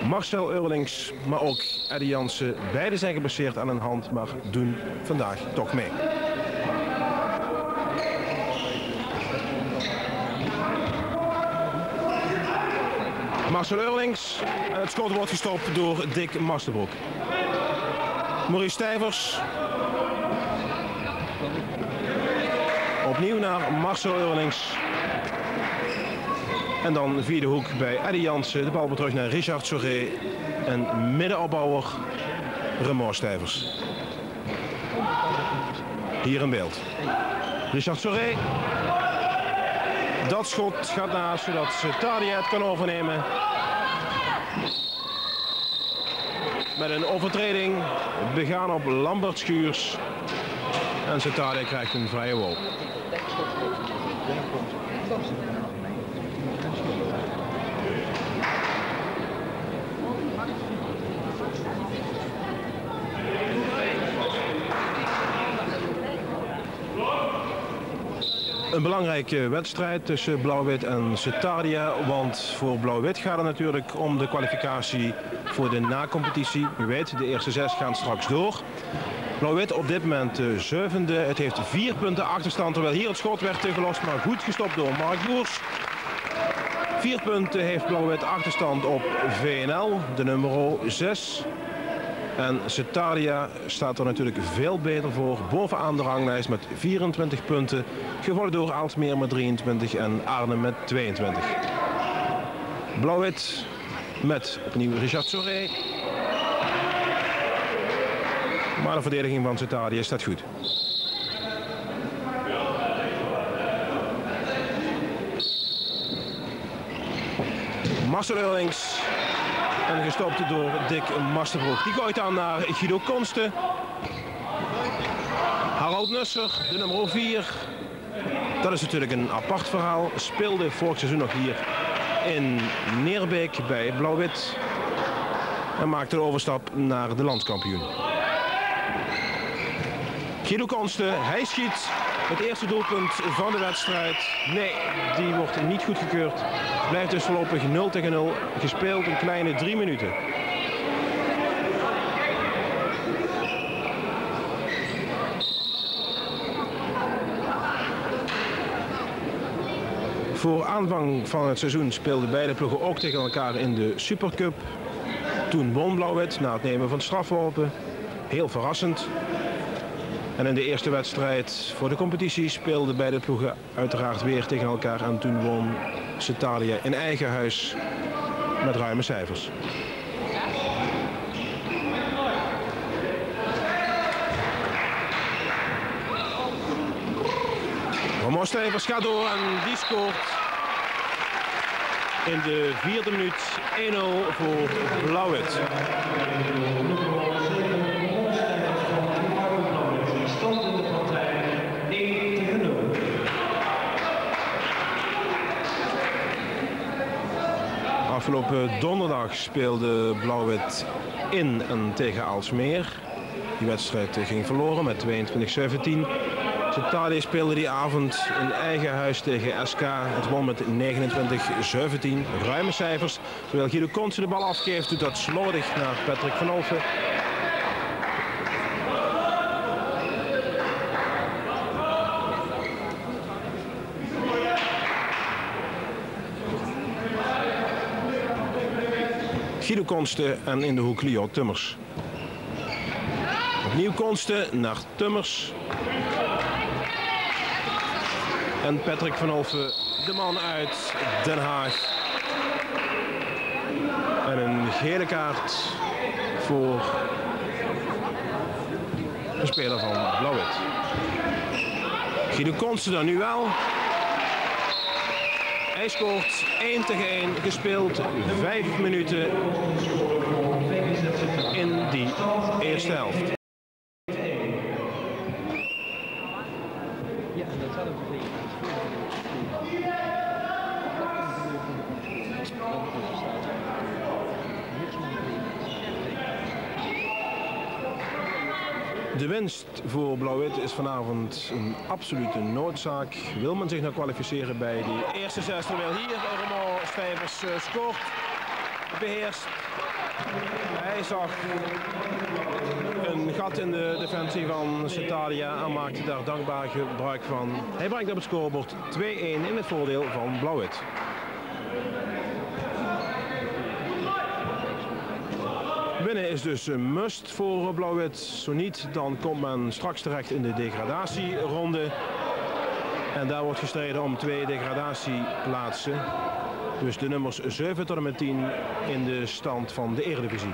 Marcel Eurlings, maar ook Eddie Jansen. Beiden zijn geblesseerd aan een hand, maar doen vandaag toch mee. Marcel Eurlings. En het schot wordt gestopt door Dick Masterbroek. Maurice Stijvers. Opnieuw naar Marcel Eurlings. En dan via de hoek bij Eddie Jansen. De bal weer terug naar Richard Soré. En middenopbouwer Remor Stijvers. Hier in beeld. Richard Soré. Dat schot gaat naast zodat Setadia het kan overnemen. Met een overtreding begaan op Lambert Schuurs. En Setadia krijgt een vrije worp. Een belangrijke wedstrijd tussen Blauw-Wit en Setadia, want voor Blauw-Wit gaat het natuurlijk om de kwalificatie voor de na-competitie. U weet, de eerste 6 gaan straks door. Blauw-Wit op dit moment de 7e. Het heeft 4 punten achterstand, terwijl hier het schot werd gelost, maar goed gestopt door Mark Boers. 4 punten heeft Blauw-Wit achterstand op VNL, de nummer 6. En Setadia staat er natuurlijk veel beter voor, bovenaan de ranglijst met 24 punten. Gevolgd door Aalsmeer met 23 en Arnhem met 22. Blauw-Wit met opnieuw Richard Soré. Maar de verdediging van Setadia staat goed. Marcel Eurlings. En gestopt door Dick Masterbroek. Die gooit aan naar Guido Konste. Harald Nusser, de nummer 4. Dat is natuurlijk een apart verhaal. Speelde vorig seizoen nog hier in Neerbeek bij Blauw-Wit. En maakte de overstap naar de landskampioen. Guido Konste, hij schiet het eerste doelpunt van de wedstrijd. Nee, die wordt niet goedgekeurd. Het blijft dus voorlopig 0-0. Gespeeld een kleine 3 minuten. Voor aanvang van het seizoen speelden beide ploegen ook tegen elkaar in de Supercup. Toen won Blauw-Wit na het nemen van strafworpen. Heel verrassend. En in de eerste wedstrijd voor de competitie speelden beide ploegen uiteraard weer tegen elkaar. En toen won Setadia in eigen huis met ruime cijfers. Remor Stijvers gaat door en die scoort in de 4e minuut 1-0 voor Blauw-Wit. Afgelopen donderdag speelde Blauw-Wit in en tegen Aalsmeer. Die wedstrijd ging verloren met 22-17. Setadia speelde die avond in eigen huis tegen SK. Het won met 29-17. Ruime cijfers. Terwijl Guido Konste de bal afgeeft, doet dat slordig naar Patrick van Olfen. Guido Konste en in de hoek Leo Tummers. Opnieuw Konste naar Tummers. En Patrick van Olfen, de man uit Den Haag. En een gele kaart voor de speler van Blauw-Wit. Guido Konste dan nu wel. Hij scoort 1-1, gespeeld 5 minuten in die eerste helft. De winst voor Blauw-Wit is vanavond een absolute noodzaak. Wil men zich nou kwalificeren bij die eerste 6, terwijl hier Remor Stijvers scoort, beheerst Hij zag een gat in de defensie van Cetadia en maakte daar dankbaar gebruik van. Hij brengt op het scorebord 2-1 in het voordeel van Blauw-Wit. Winnen is dus een must voor Blauw-Wit. Zo niet, dan komt men straks terecht in de degradatieronde. En daar wordt gestreden om 2 degradatieplaatsen. Dus de nummers 7 tot en met 10 in de stand van de Eredivisie.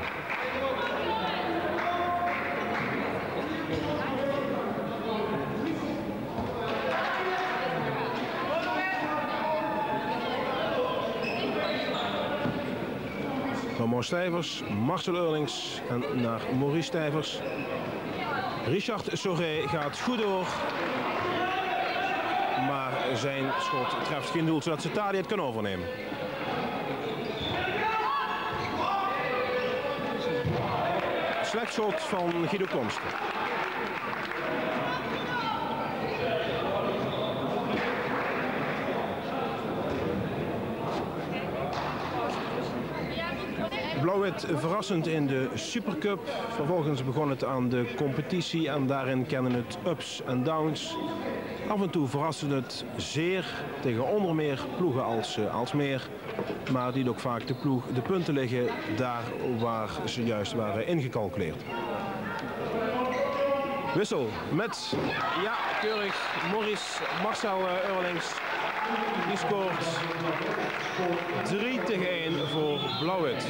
Van Stijvers, Marcel Eurlings en naar Maurice Stijvers. Richard Soré gaat goed door. Maar zijn schot treft geen doel, zodat Cetadia het kan overnemen. Slecht schot van Guido Konsten. Blauw-Wit verrassend in de Supercup. Vervolgens begon het aan de competitie en daarin kennen het ups en downs. Af en toe verraste het zeer tegen onder meer ploegen als Aalsmeer. Maar die ook vaak de punten liggen daar waar ze juist waren ingecalculeerd. Wissel met, ja, keurig, Marcel Eurlings. Die scoort 3-1 voor Blauw-Wit.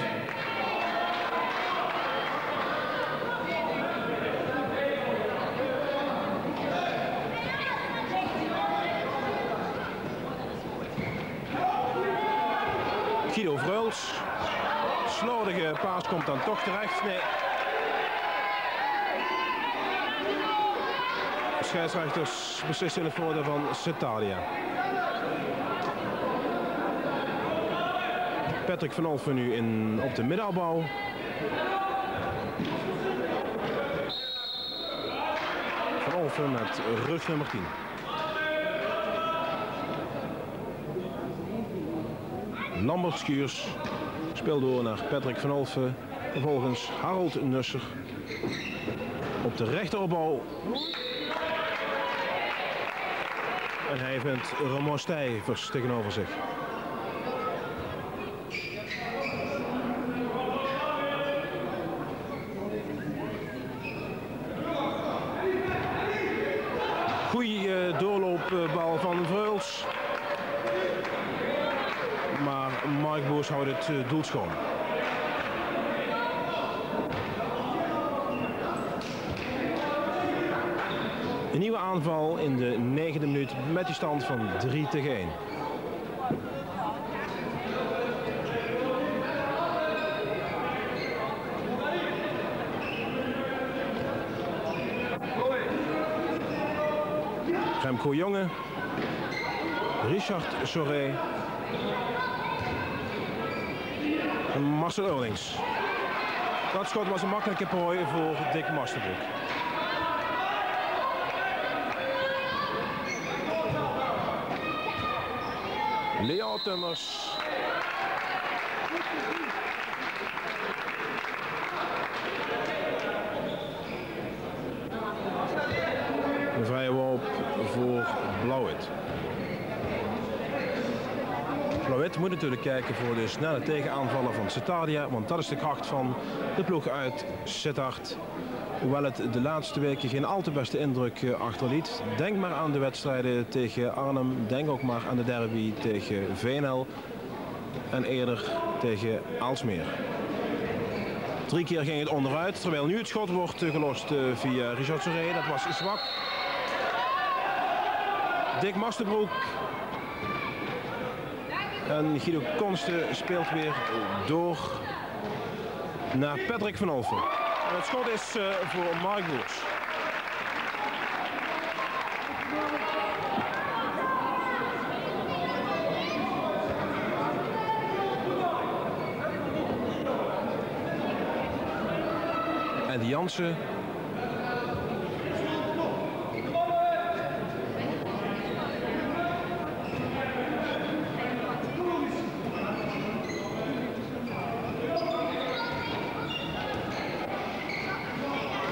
Guido Vreuls. Slordige paas komt dan toch terecht. Nee. Scheidsrechters beslissen in het voordeel van Cetadia. Patrick van Olfen nu op de middenbouw. Van Olfen met rug nummer 10. Lambert Schuurs speelt door naar Patrick van Olfen. Vervolgens Harold Nusser op de rechteropbouw. En hij vindt Ramon Stijvers tegenover zich. Goeie doorloopbal van Vreuls. Maar Mark Boers houdt het doel schoon. Een nieuwe aanval in de 9e minuut met die stand van 3-1. Remco Jonge, Richard Soré en Marcel Eurlings. Dat schot was een makkelijke prooi voor Dick Masterbroek. Leo Tummers. Een vrije worp voor Blauw-Wit. Blauw-Wit moet natuurlijk kijken voor de snelle tegenaanvallen van Cetadia, want dat is de kracht van de ploeg uit Sittard. Hoewel het de laatste weken geen al te beste indruk achterliet. Denk maar aan de wedstrijden tegen Arnhem. Denk ook maar aan de derby tegen VNL. En eerder tegen Aalsmeer. 3 keer ging het onderuit, terwijl nu het schot wordt gelost via Richard Soré. Dat was zwak. Dick Masterbroek. En Guido Konsten speelt weer door naar Patrick van Olfen. En het schot is voor Mark Boers. En Jansen.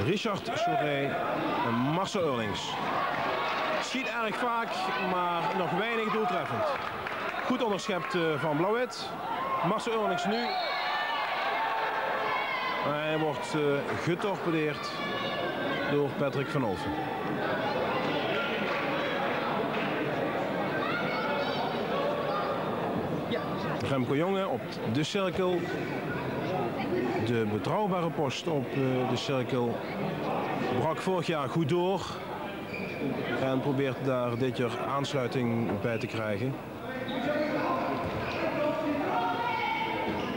Richard Soré en Marcel Eurlings. Schiet erg vaak, maar nog weinig doeltreffend. Goed onderschept van Blauw-Wit. Marcel Eurlings nu. Hij wordt getorpedeerd door Patrick van Olven. Remco Jonge op de cirkel. De betrouwbare post op de cirkel brak vorig jaar goed door. En probeert daar dit jaar aansluiting bij te krijgen.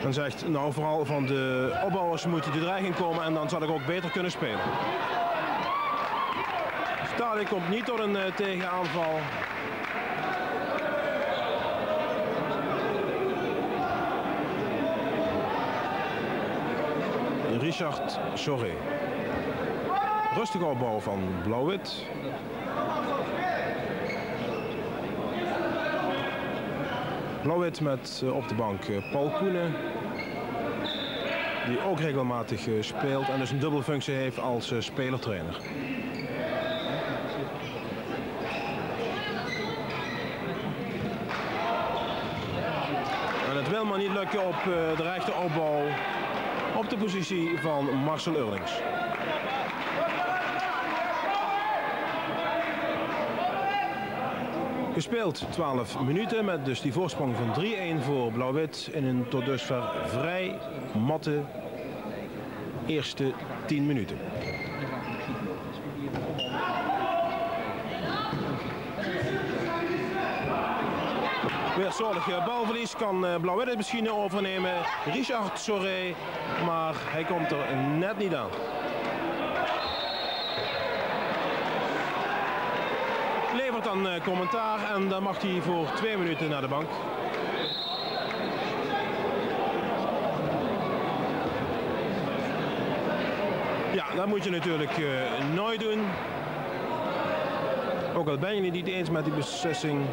En zegt, nou vooral van de opbouwers moet de dreiging komen en dan zal ik ook beter kunnen spelen. Stade komt niet tot een tegenaanval. Richard Soré. Rustige opbouw van Blauw-Wit. Blauw-Wit met op de bank Paul Koenen. Die ook regelmatig speelt en dus een dubbele functie heeft als speler-trainer. En het wil maar niet lukken op de rechte opbouw. Op de positie van Marcel Eurlings. Gespeeld 12 minuten met dus die voorsprong van 3-1 voor Blauw-Wit in een tot dusver vrij matte eerste 10 minuten. Weer zorg balverlies, kan Blauw-Wit het misschien overnemen. Richard Soré, maar hij komt er net niet aan. Levert dan commentaar en dan mag hij voor 2 minuten naar de bank. Ja, dat moet je natuurlijk nooit doen. Ook al ben je het niet eens met die beslissing.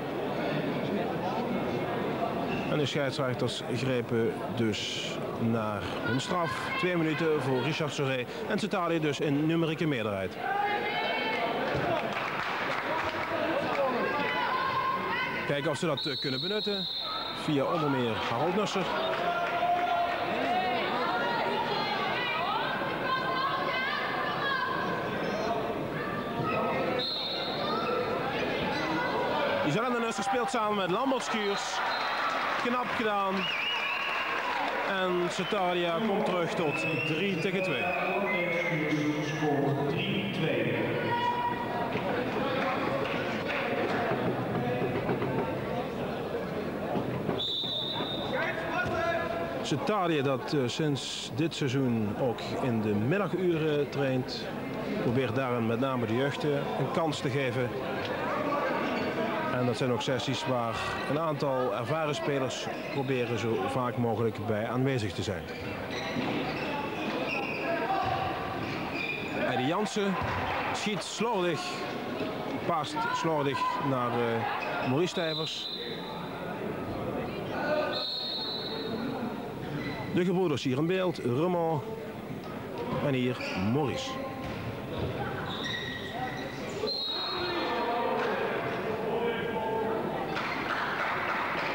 En de scheidsrechters grepen dus naar een straf. 2 minuten voor Richard Soré. En Setali dus in numerieke meerderheid. Kijken of ze dat kunnen benutten. Via onder meer Harold Nusser. Diezelfde Nusser speelt samen met Lambert Schuurs. Knap gedaan. En Setalia komt terug tot 3-2. Setalia dat sinds dit seizoen ook in de middaguren traint. Probeert daarin met name de jeugd een kans te geven. En dat zijn ook sessies waar een aantal ervaren spelers proberen zo vaak mogelijk bij aanwezig te zijn. Eddie Jansen schiet slordig, paast slordig naar Maurice Stijvers. De gebroeders hier in beeld, Remond en hier Maurice.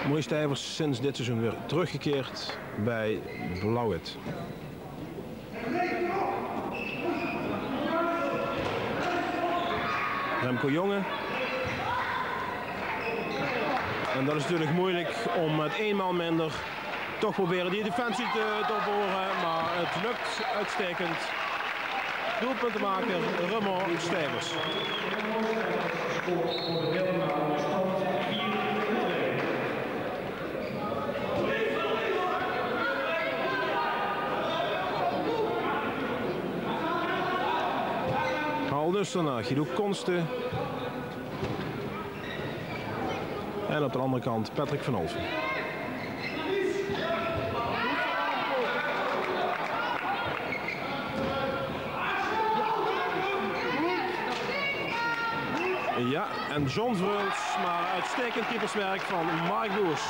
Maurice Stijvers sinds dit seizoen weer teruggekeerd bij Blauw-Wit. Remco Jonge. En dat is natuurlijk moeilijk om met 1 man minder toch proberen die defensie te doorboren, maar het lukt uitstekend. Doelpuntenmaker Remond Stijvers. Dus daarna Guido Konsten. En op de andere kant Patrick van Olven. Ja, en John Vreuls, maar uitstekend keeperswerk van Mark Boers.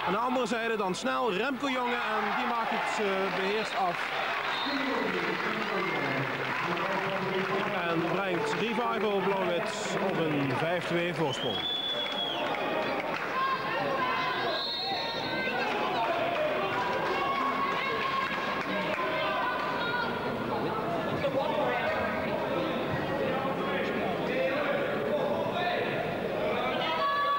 Aan de andere zijde dan snel Remco Jonge en die maakt het beheerst af En brengt Revival Blauw-Wit op een 5-2 voorsprong.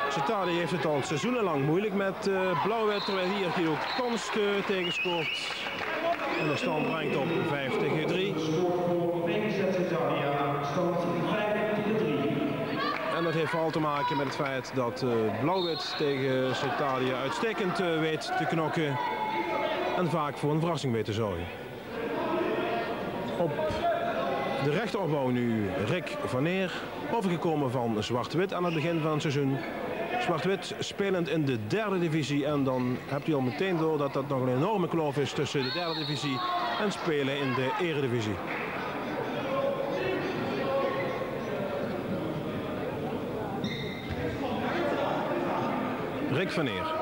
Cettardia heeft het al seizoenenlang moeilijk met Blauw-Wit, terwijl hier Guido Konst tegenscoort. En de stand brengt op 5-3. En dat heeft vooral te maken met het feit dat Blauw-Wit tegen Cettardia uitstekend weet te knokken. En vaak voor een verrassing weet te zorgen. Op de rechteropbouw nu Rick van Neer, overgekomen van Zwart-Wit aan het begin van het seizoen. Zwart-Wit spelend in de derde divisie en dan hebt u al meteen door dat dat nog een enorme kloof is tussen de derde divisie en spelen in de eredivisie. Rick van Neer.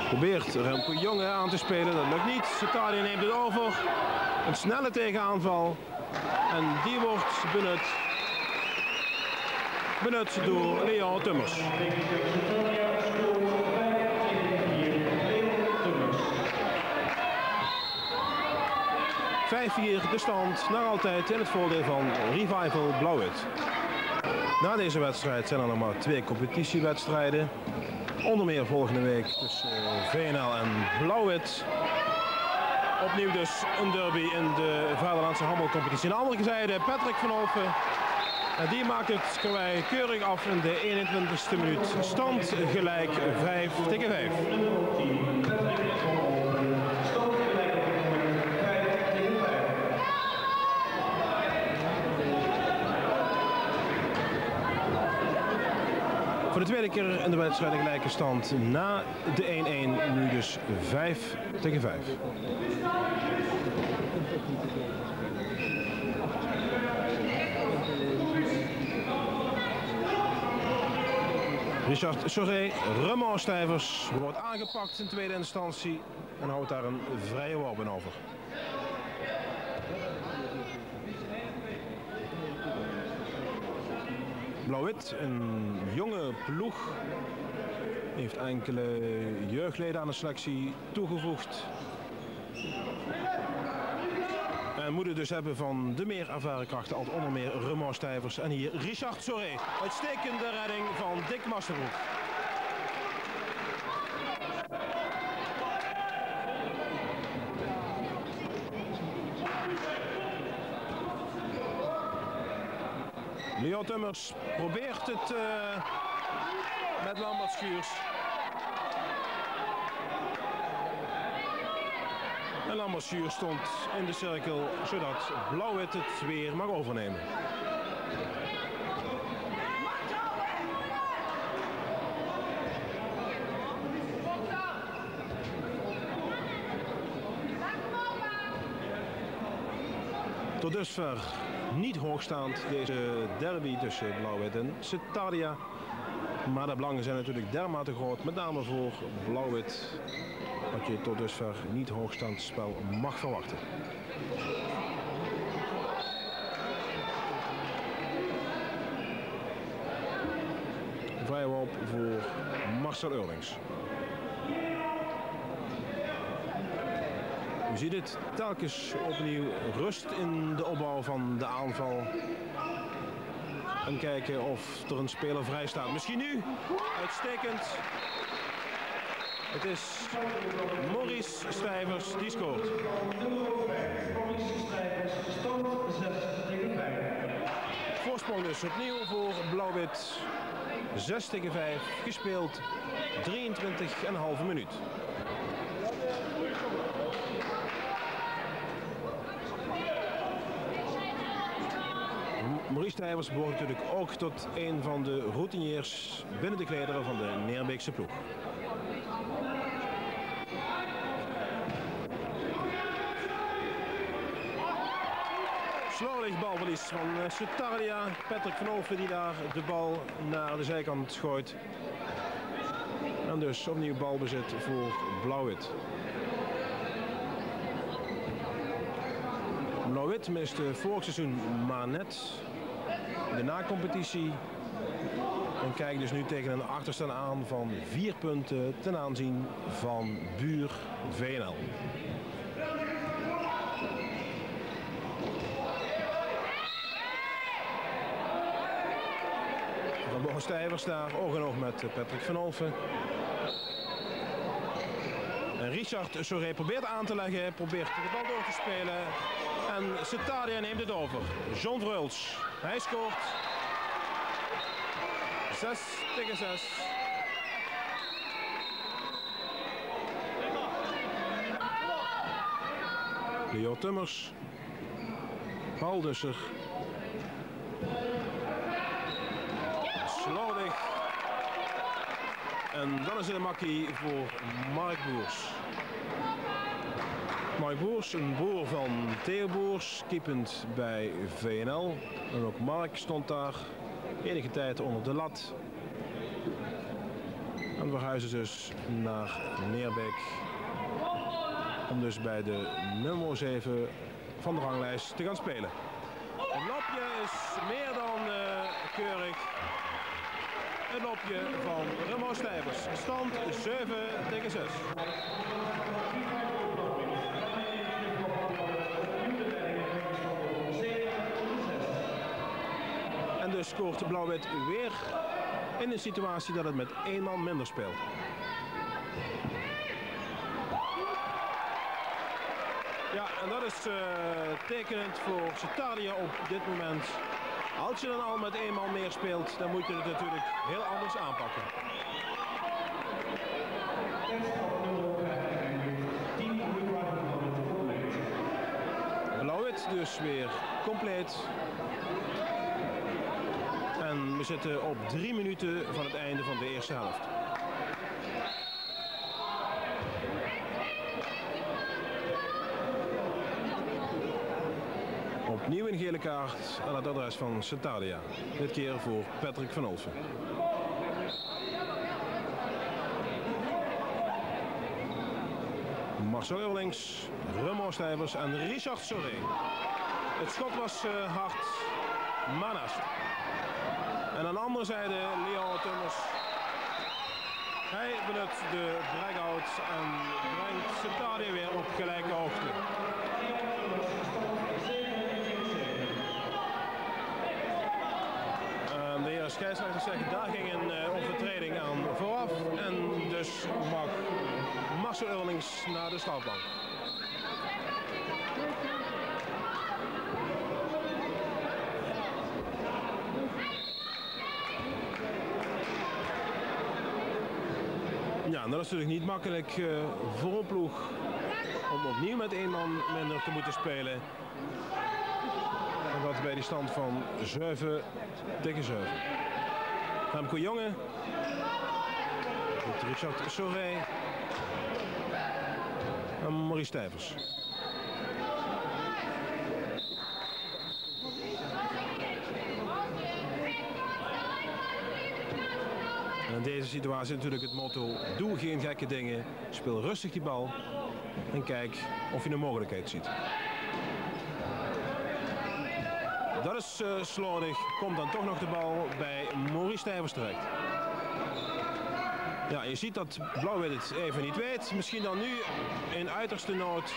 Probeert Remco Jonge aan te spelen, dat lukt niet. Cettardia neemt het over. Een snelle tegenaanval. En die wordt benut door Leon Tummers. 5-4 de stand, nog altijd in het voordeel van Revival Blauw-Wit. Na deze wedstrijd zijn er nog maar 2 competitiewedstrijden. Onder meer volgende week tussen VNL en Blauw-Wit. Opnieuw dus een derby in de Vaderlandse Hammelcompetitie. Aan de andere zijde Patrick van Olven. En die maakt het Karwei keurig af in de 21ste minuut. Stand gelijk 5-5. Voor de tweede keer in de wedstrijd een gelijke stand na de 1-1, nu dus 5-5. Richard Soré, Raymond Stijvers, wordt aangepakt in tweede instantie en houdt daar een vrije worpen over. Blauw-Wit, een jonge ploeg, heeft enkele jeugdleden aan de selectie toegevoegd. En moet het dus hebben van de meer ervaren krachten als onder meer Raymond Stijvers. En hier Richard Soré, uitstekende redding van Dick Masterbroek. Leon Tummers probeert het met Lambert Schuurs. En Lambert Schuurs stond in de cirkel zodat Blauw-Wit het weer mag overnemen. Tot dusver niet hoogstaand deze derby tussen Blauw-Wit en Cettardia. Maar de belangen zijn natuurlijk dermate groot, met name voor Blauw-Wit, dat je tot dusver niet hoogstaand spel mag verwachten. Vrije worp voor Marcel Eurlings. U ziet het, telkens opnieuw rust in de opbouw van de aanval. En kijken of er een speler vrij staat. Misschien nu. Uitstekend. Het is Maurice Stijvers die scoort. Voorsprong dus opnieuw voor Blauw-Wit. 6-5 gespeeld. 23,5 minuut. Maurice Stijvers behoort natuurlijk ook tot een van de routiniers binnen de klederen van de Neerbeekse ploeg. Slordig balverlies van Setardia. Patrick van Olven die daar de bal naar de zijkant gooit. En dus opnieuw balbezit voor Blauw-Wit. Blauw-Wit miste vorig seizoen maar net de na-competitie. En kijkt dus nu tegen een achterstand aan van 4 punten ten aanzien van buur VNL. Van Bogen Stijvers daar oog in oog met Patrick van Olven. En Richard Soré probeert aan te leggen, probeert de bal door te spelen. En Setardia neemt het over. John Vreuls, hij scoort. 6-6. Leo Tummers. Paul Dusser. Slordig. En dan is het een makkie voor Mark Boers. Mark Boers, een broer van Theo Boers, keepend bij VNL. En ook Mark stond daar enige tijd onder de lat. En verhuizen dus naar Neerbeek. Om dus bij de nummer 7 van de ranglijst te gaan spelen. Het lopje is meer dan keurig. Het lopje van Remo Stijvers. Stand 7-6. En dus scoort Blauw-Wit weer in een situatie dat het met 1 man minder speelt. Ja, en dat is tekenend voor Setardia op dit moment. Als je dan al met 1 man meer speelt, dan moet je het natuurlijk heel anders aanpakken. Blauw-Wit dus weer compleet. En we zitten op 3 minuten van het einde van de eerste helft. Opnieuw een gele kaart aan het adres van Setardia. Dit keer voor Patrick van Olven. Marcel Eurlings, Remo Stijvers en Richard Soré. Het schot was hard, maar naast. En aan de andere zijde Leon Tummers. Hij benut de drag-out en brengt Setardia weer op gelijke hoogte. De heer scheidsrechter zegt, daar ging een overtreding aan vooraf. En dus mag Marcel Eurlings naar de strafbank. Ja, dat is natuurlijk niet makkelijk voor een ploeg om opnieuw met 1 man minder te moeten spelen. En dat bij die stand van 7-7. Remco Jonge. Richard Soré. En Maurice Stijvers. En in deze situatie natuurlijk het motto: doe geen gekke dingen, speel rustig die bal en kijk of je een mogelijkheid ziet. Dat is slordig, komt dan toch nog de bal bij Maurice Stijvers terecht. Ja, je ziet dat Blauw-Wit het even niet weet, misschien dan nu in uiterste nood.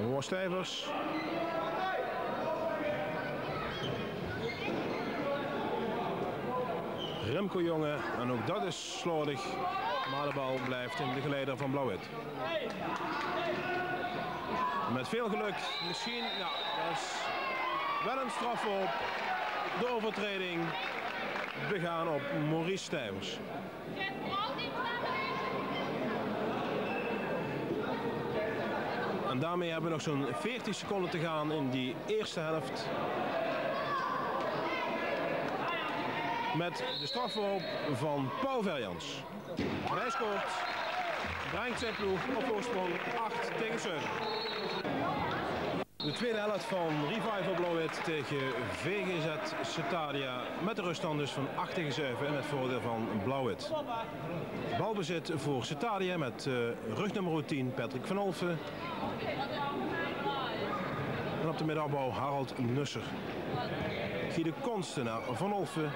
Maurice Stijvers. Remco Jonge, en ook dat is slordig, maar de bal blijft in de geleider van Blauw-Wit. Met veel geluk, misschien, ja, dat is wel een straf op de overtreding begaan op Maurice Stijvers. En daarmee hebben we nog zo'n 40 seconden te gaan in die eerste helft. met de strafworp van Paul Verjans. En hij scoort, brengt zijn ploeg op voorsprong 8-7. De tweede helft van Revival Blauw-Wit tegen VGZ Cetadia met de ruststand dus van 8-7 in het voordeel van Blauw-Wit. Balbezit voor Cetadia met rugnummer 10 Patrick van Olffen. En op de middenbouw Harald Nusser. Guido Konsten naar Van Olffen.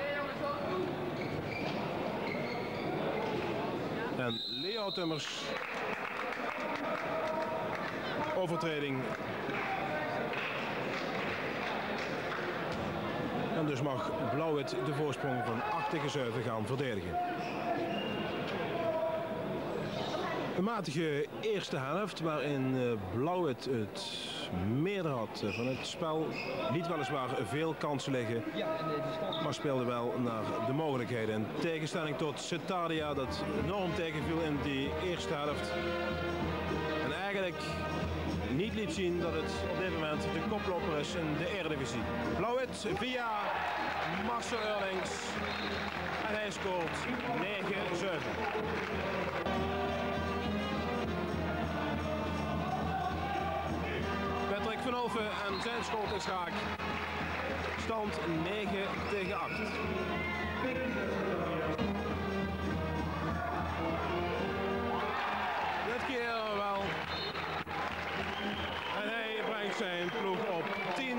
En Leo Tummers. Overtreding. En dus mag Blauw-Wit de voorsprong van 8-7 gaan verdedigen. Een matige eerste helft waarin Blauw-Wit het meerder had van het spel. Niet weliswaar veel kansen liggen, maar speelde wel naar de mogelijkheden. In tegenstelling tot Cetadia dat enorm tegenviel in die eerste helft. En eigenlijk niet liet zien dat het op dit moment de koploper is in de Eredivisie. Blauw-Wit via Marcel Eurlings. En hij scoort 9-7. Patrick van Olffen en zijn schot is raak. Stand 9-8. Dit keer wel. En hij brengt zijn ploeg op 10-8.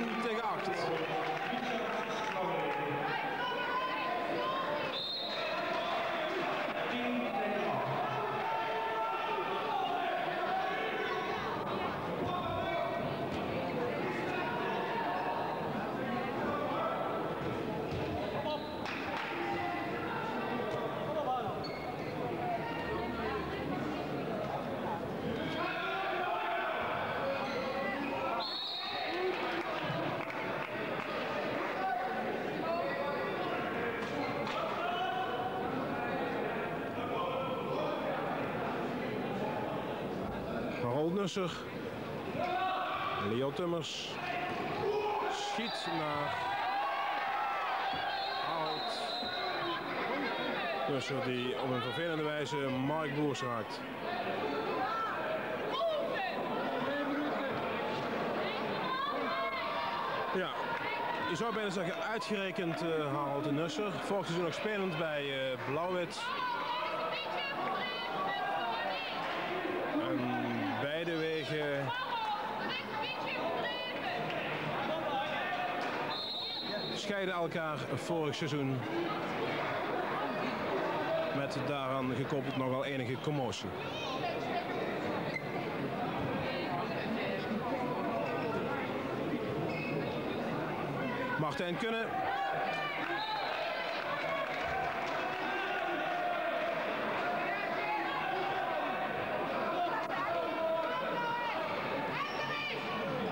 Harald Nusser. Leo Tummers. Schiet naar Harald Nusser die op een vervelende wijze Mark Boers raakt. Ja, je zou bijna zeggen uitgerekend Harald Nusser. Vorig seizoen nog spelend bij Blauw-Wit. Beide wegen scheiden elkaar vorig seizoen met daaraan gekoppeld nog wel enige commotie. Martijn Kunne.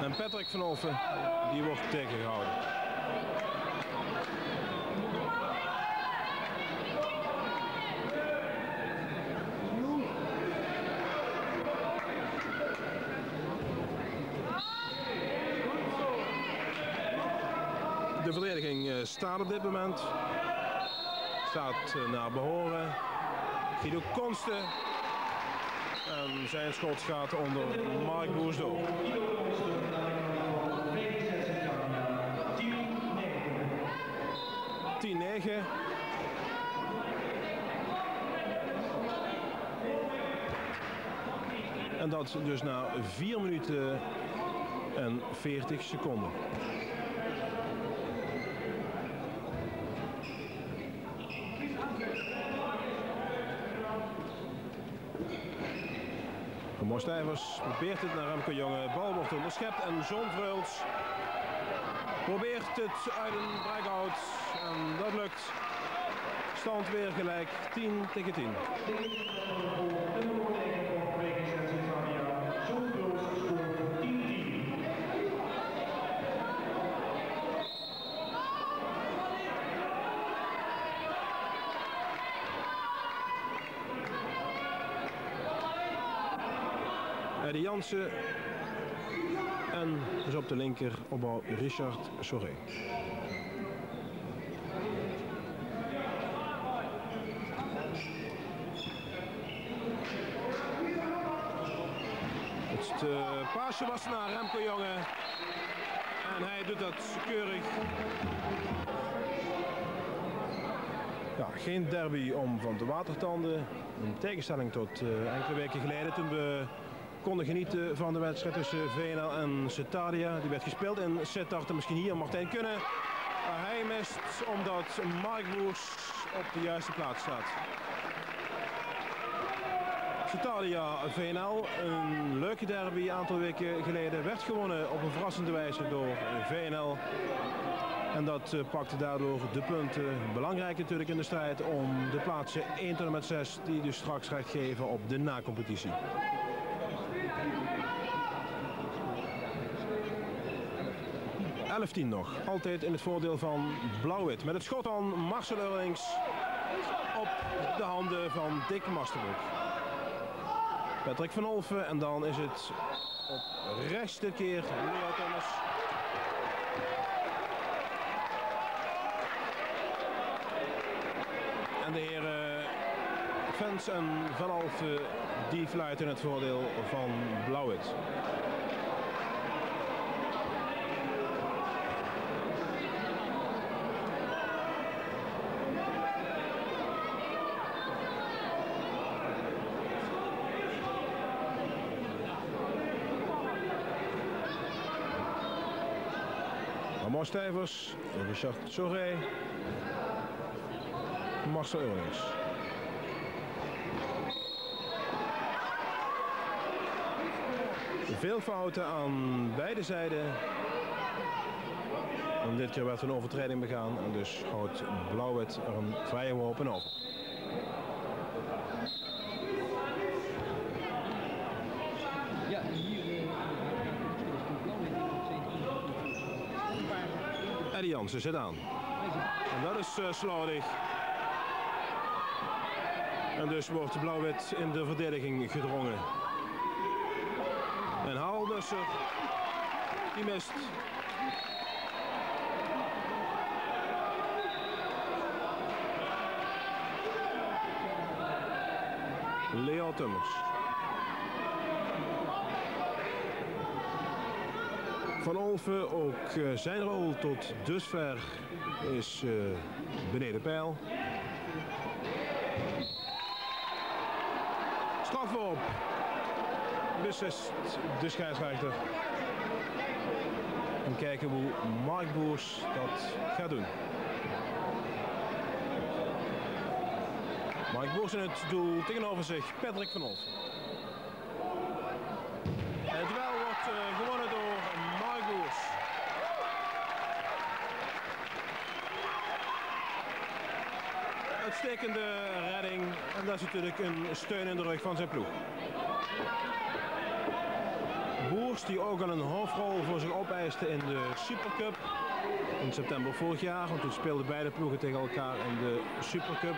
En Patrick van Olffen, die wordt tegengehouden. De verdediging staat op dit moment. Staat naar behoren. Guido Konsten. En zijn schot gaat onder Mark Boers door. En dat dus na 4 minuten en 40 seconden. Mooi Stijvers probeert het naar Remco Jonge. Bal wordt onderschept en John Vreuls probeert het uit een breakout. En dat lukt. Stand weer gelijk 10-10. Eddie Jansen en dus op de linker opbouw Richard Soré. Het paasje was naar Remco Jonge. En hij doet dat keurig. Ja, geen derby om van te watertanden. In tegenstelling tot enkele weken geleden toen we konden genieten van de wedstrijd tussen VNL en Cetadia. Die werd gespeeld in Sittard en misschien hier Martijn Kunne. Maar hij mist omdat Mark Boers op de juiste plaats staat. Cetadia VNL, een leuke derby een aantal weken geleden, werd gewonnen op een verrassende wijze door VNL. En dat pakte daardoor de punten. Belangrijk natuurlijk in de strijd om de plaatsen 1 tot en met 6 die dus straks recht geven op de nacompetitie. (11-10) nog. Altijd in het voordeel van Blauw-Wit. Met het schot aan Marcel Eurlings op de handen van Dick Masterbroek. Patrick van Olven en dan is het op rechts dit keer Leo Thomas. En de heren Vens en Van Olven die fluiten het voordeel van Blauw-Wit. Amos Stijvers, Richard Soré, Marcel Eurlings. Veel fouten aan beide zijden. En dit keer werd een overtreding begaan en dus houdt Blauw-Wit er een vrije worp in over. Ja, hier Eddie Jansen zit aan. En dat is slordig. En dus wordt Blauw-Wit in de verdediging gedrongen. En Haalnusser, die mist. Leo Tummers. Van Olven, ook zijn rol tot dusver is beneden peil. Strafworp. Beslist de scheidsrechter. En kijken hoe Mark Boers dat gaat doen. Mark Boers in het doel, tegenover zich Patrick van Olven. Het duel wordt gewonnen door Mark Boers. Uitstekende redding en dat is natuurlijk een steun in de rug van zijn ploeg. Boers die ook al een hoofdrol voor zich opeiste in de Supercup in september vorig jaar, want toen speelden beide ploegen tegen elkaar in de Supercup.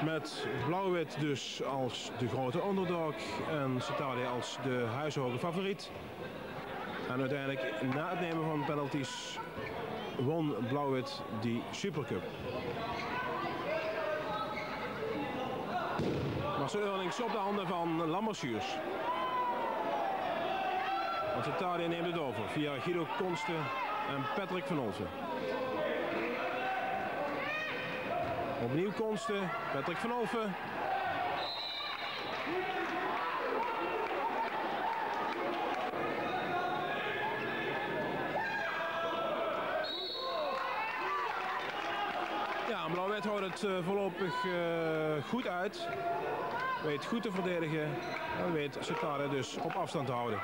Met Blauw-Wit dus als de grote underdog en Cetadia als de huishoge favoriet. En uiteindelijk na het nemen van penalties won Blauw-Wit die Supercup. Marcel Eurlings op de handen van Lammersuurs. Want Cetadia neemt het over via Guido Konste en Patrick van Olven. Opnieuw Konste, Patrick van Olven. Ja, Blauw-Wit houdt het voorlopig goed uit. Weet goed te verdedigen en weet Cetadia dus op afstand te houden.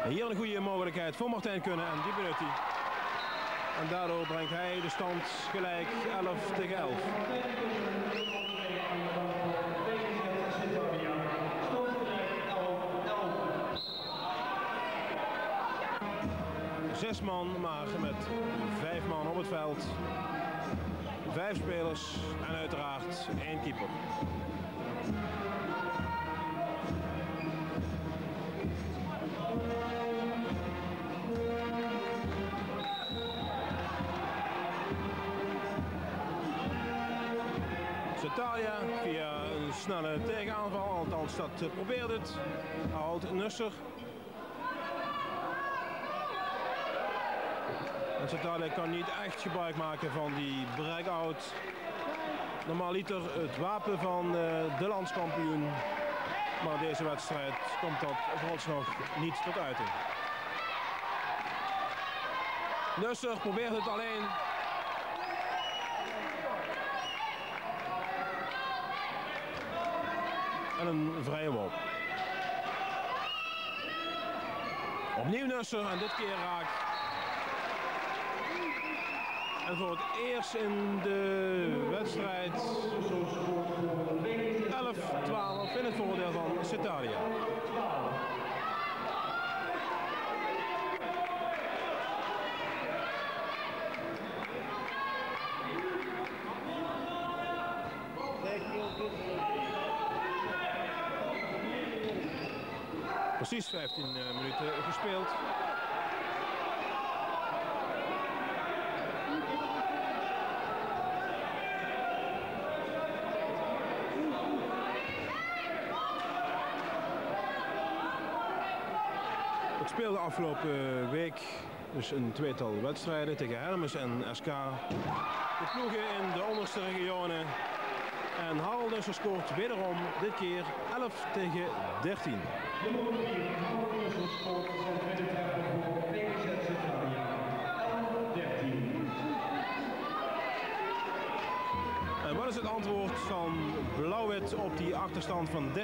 En hier een goede mogelijkheid voor Martijn Kunne en die benut hij. En daardoor brengt hij de stand gelijk 11 tegen 11. Zes man, maar met 5 man op het veld. 5 spelers en uiteraard 1 keeper. Cetadia via een snelle tegenaanval, althans dat probeert het. Harold Nusser. En Citadia kan niet echt gebruik maken van die breakout. Normaliter het wapen van de landskampioen. Maar deze wedstrijd komt dat vooralsnog niet tot uiting. Nusser probeert het alleen. En een vrije worp. Opnieuw Nusser en dit keer raak. En voor het eerst in de wedstrijd 11-12 in het voordeel van Citadia. Precies 15 minuten gespeeld. Ik speelde afgelopen week dus een tweetal wedstrijden tegen Hermes en SK. De ploegen in de onderste regionen. En Harold Nusser scoort wederom dit keer 11-13. En wat is het antwoord van Blauw-Wit op die achterstand van 13-11?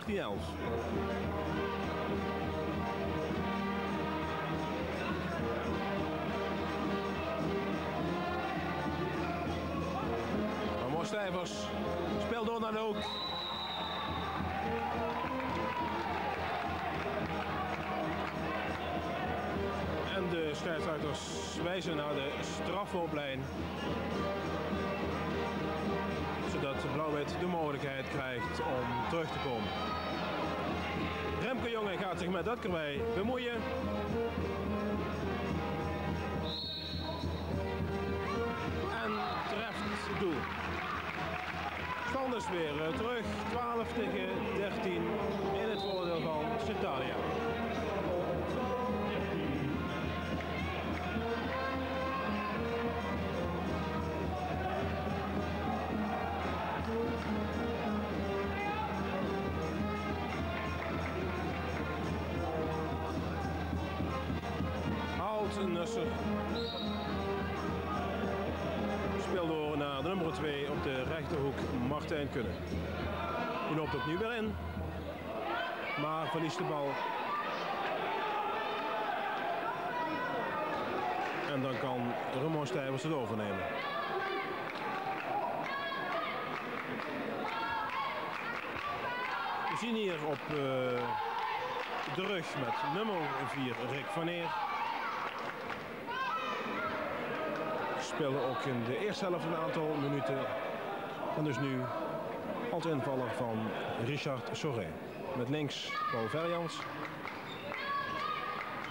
Stijvers speelt door naar de hoek. En de scheidsrechters wijzen naar de strafworplijn. Zodat Blauw-Wit de mogelijkheid krijgt om terug te komen. Remke Jonge gaat zich met dat erbij bemoeien. En treft het doel. Stand is weer terug, 12-13 in het voordeel van Citadia. Harold Nusser speelt door naar de nummer 2 op de rechterhoek, Martijn Kunne. Die loopt opnieuw weer in, maar verliest de bal. En dan kan Ramon Stijvers het overnemen. We zien hier op de rug met nummer 4 Rick van Eer. Speelde ook in de eerste helft een aantal minuten. En dus nu als invaller van Richard Soré. Met links Paul Verjans.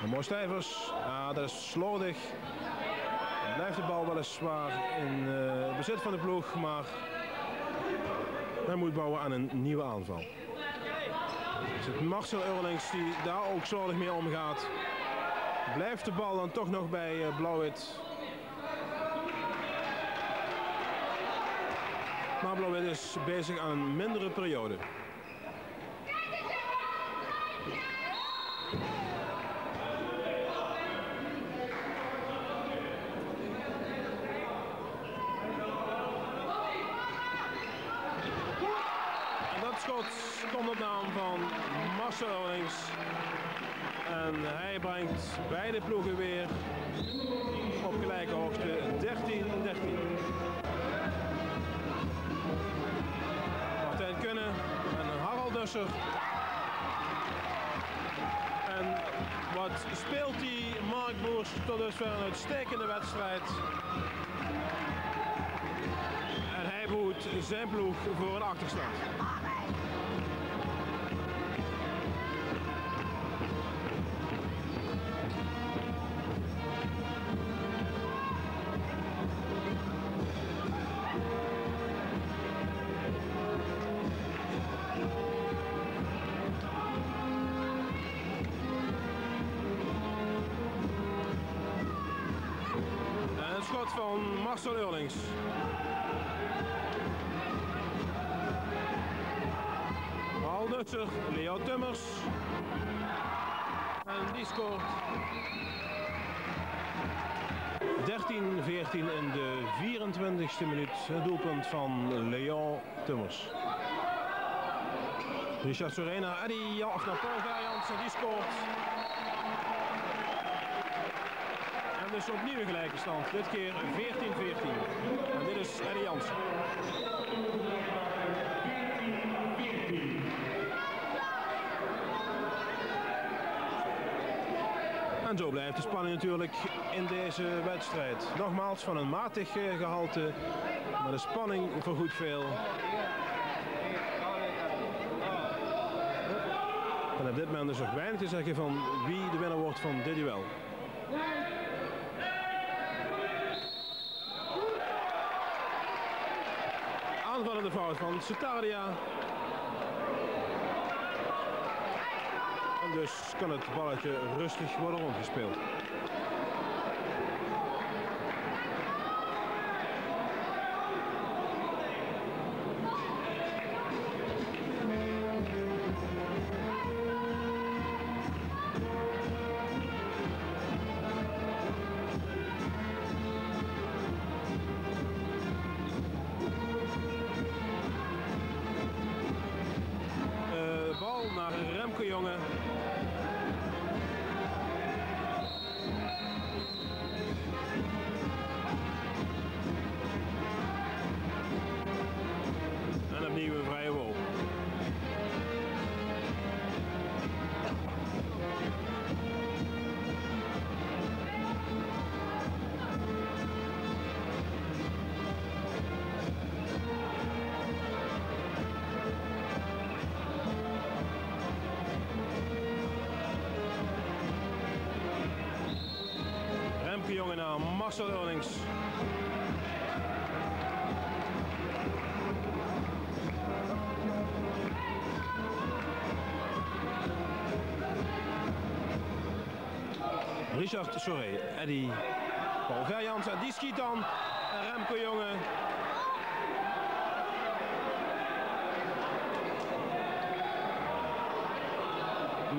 Mooi Stijvers. Dat is slordig. Blijft de bal weliswaar in bezit van de ploeg. Maar men moet bouwen aan een nieuwe aanval. Dus het Marcel Eurlings die daar ook slordig mee omgaat. Blijft de bal dan toch nog bij Blauw-Wit. Maar Blauw-Wit is bezig aan een mindere periode. En dat schot komt op naam van Marcel Eurlings. En hij brengt beide ploegen weer op gelijke hoogte, 13-13. Martijn Kunne en Harold Nusser. En wat speelt die Mark Boers tot dusver een uitstekende wedstrijd. En hij behoedt zijn ploeg voor een achterstand. doelpunt van Marcel Eurlings. Paul Nutser, Leo Tummers. En die scoort. 13-14 in de 24e minuut. Het doelpunt van Leon Tummers. Richard Sorena, Eddie of naar Paul Verjans en die scoort. En dus opnieuw een gelijke stand. Dit keer 14-14. En dit is Eddie Jansen. En zo blijft de spanning natuurlijk in deze wedstrijd. Nogmaals van een matig gehalte, maar de spanning vergoedt veel. En op dit moment is nog weinig te zeggen van wie de winnaar wordt van dit duel. Aanvallende fout van Cetardia. En dus kan het balletje rustig worden rondgespeeld. Bal naar Remke Jonge. En opnieuw een vrije wol. Remke Jonge naar Marcel Eurlings. Richard Soré, Eddie, Paul Verjans en die schiet dan. En Remke Jonge.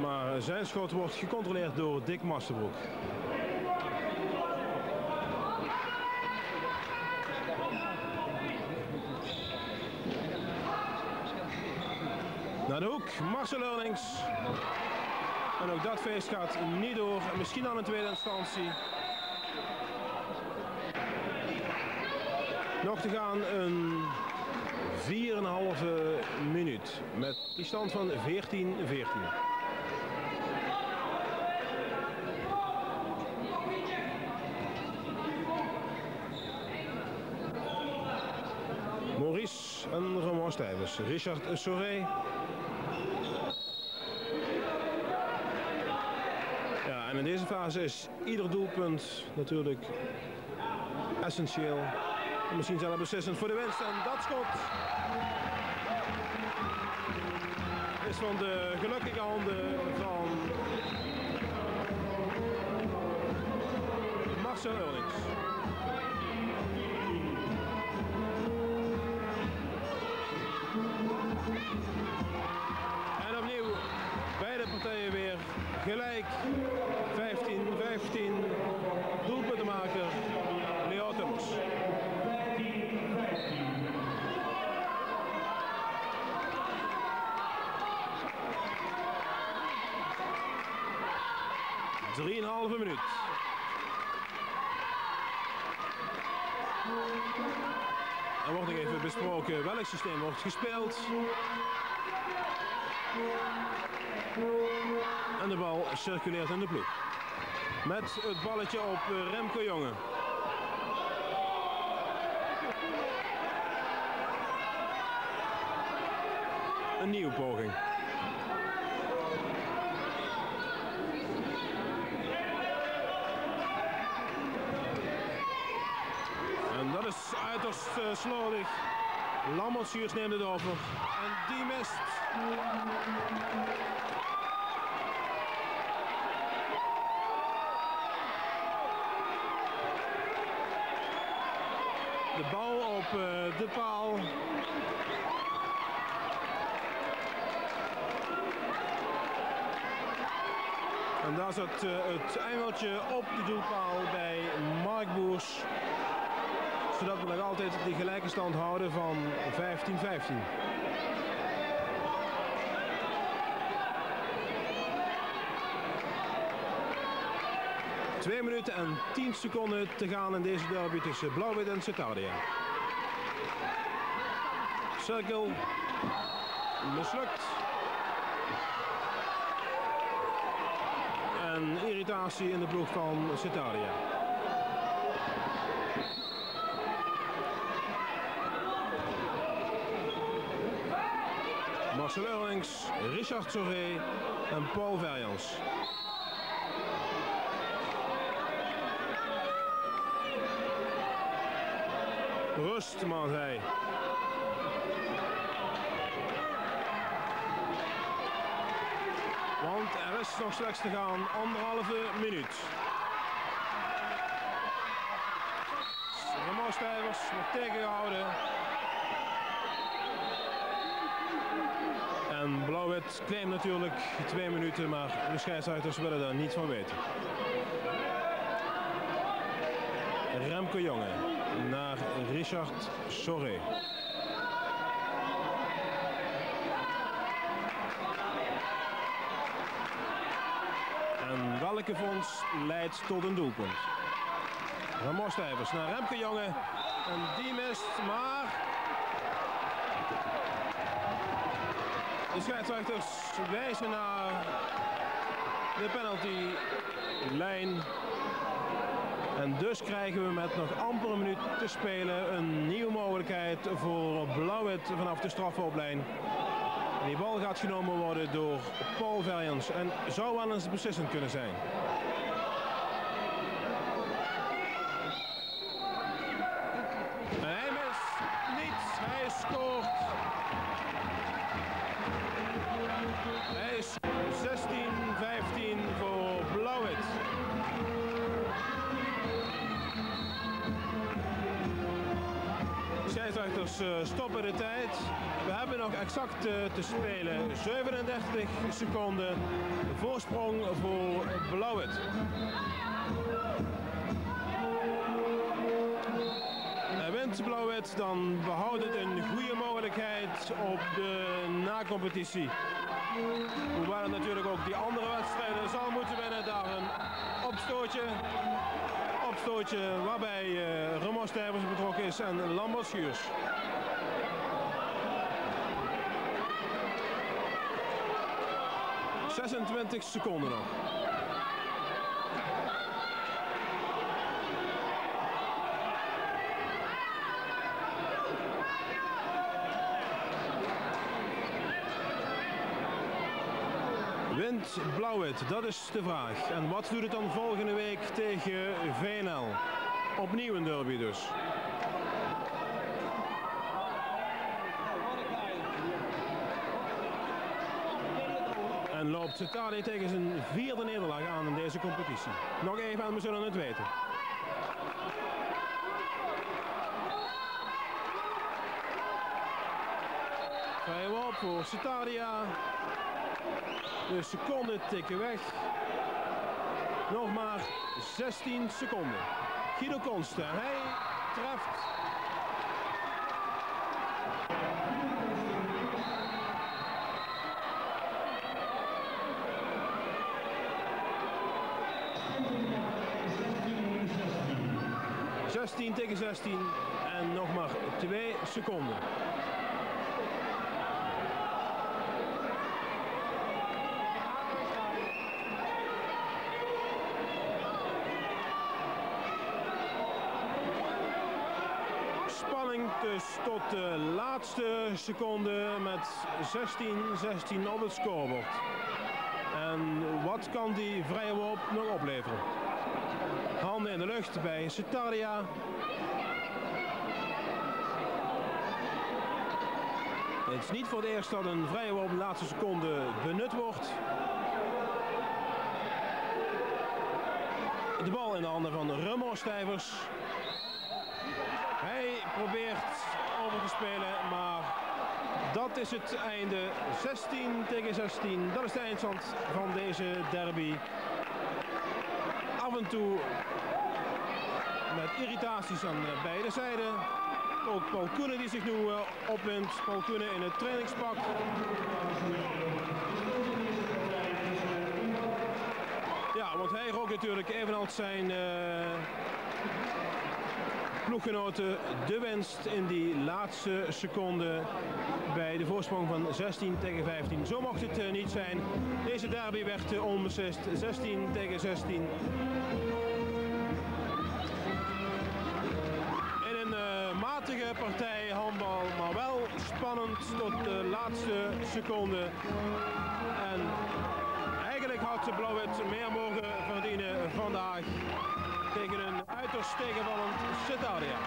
Maar zijn schot wordt gecontroleerd door Dick Masterbroek. Naar de hoek, Marcel Eurlings. En ook dat feest gaat niet door. En misschien aan een tweede instantie. Nog te gaan een 4,5 minuut. Met die stand van 14-14. Maurice en Romain Stijvers. Richard Soré. Ja, en in deze fase is ieder doelpunt natuurlijk essentieel. En misschien zelfs beslissend voor de winst. En dat schot is van de gelukkige handen van Marcel Eurlings. En opnieuw beide partijen weer gelijk. 15-15. Doelpuntenmaker Leo Tummers. Drieënhalve minuut. Er wordt nog even besproken welk systeem wordt gespeeld. En de bal circuleert in de ploeg. Met het balletje op Remke Jonge. Een nieuwe poging. En dat is uiterst slordig. Lammertsuurs neemt het over. En die mist. De bal op de paal. En daar zat het engeltje op de doelpaal bij Mark Boers. Zodat we nog altijd die gelijke stand houden van 15-15. Twee minuten en 10 seconden te gaan in deze derby tussen Blauw-Wit en Citardia. Cirkel mislukt. En irritatie in de ploeg van Citardia. Marcel Eurlings, Richard Soré en Paul Verjans. Rust, man, hij. Want er is nog slechts te gaan, anderhalve minuut. Remo Stijvers wordt tegengehouden. En Blauw-Wit claimt natuurlijk 2 minuten, maar de scheidsrechters willen daar niets van weten. Remco Jonge naar Richard Soré. En welke vondst leidt tot een doelpunt? Ramos Stijvers naar Remco Jonge. En die mist, maar de scheidsrechters wijzen naar de penaltylijn. En dus krijgen we met nog amper een minuut te spelen een nieuwe mogelijkheid voor Blauw-Wit vanaf de strafhoplijn. En die bal gaat genomen worden door Paul Verjans en zou wel eens beslissend kunnen zijn. En hij mist niets, hij scoort. Hij is 16-15 voor Blauw-Wit. Scheidsrechters stoppen de tijd. We hebben nog exact te spelen 37 seconden. Voorsprong voor Blauw-Wit. En wint Blauw-Wit, dan behoudt het een goede mogelijkheid op de nacompetitie. Hoewel het natuurlijk ook die andere wedstrijden zal moeten winnen. Daar een opstootje waarbij Remo Stijvers betrokken is en Lambert Schuurs. ...26 seconden nog. Wint Blauw-Wit, dat is de vraag. En wat doet het dan volgende week tegen VNL? Opnieuw een derby dus. En loopt Citardia tegen zijn 4e nederlaag aan in deze competitie. Nog even en we zullen het weten. Vrije worp voor Citardia. De seconden tikken weg. Nog maar 16 seconden. Guido Konsten, hij treft. tegen 16 en nog maar 2 seconden. Spanning dus tot de laatste seconde met 16-16 op het scorebord. En wat kan die vrije worp nog opleveren? Handen in de lucht bij Citardia. Het is niet voor het eerst dat een vrije worp in de laatste seconde benut wordt. De bal in de handen van Remo Stijvers. Hij probeert over te spelen, maar dat is het einde. 16 tegen 16, dat is de eindstand van deze derby. Af en toe met irritaties aan beide zijden. Ook Paul Koenen die zich nu opwindt. Paul Koenen in het trainingspak. Ja, want hij rookt natuurlijk evenals zijn ploeggenoten de winst in die laatste seconde bij de voorsprong van 16 tegen 15. Zo mocht het niet zijn. Deze derby werd onbeslist 16 tegen 16. In een matige partij handbal, maar wel spannend tot de laatste seconde. En eigenlijk had Blauw-Wit meer mogen verdienen vandaag tegen een uiterst tegenvallend Cittadia.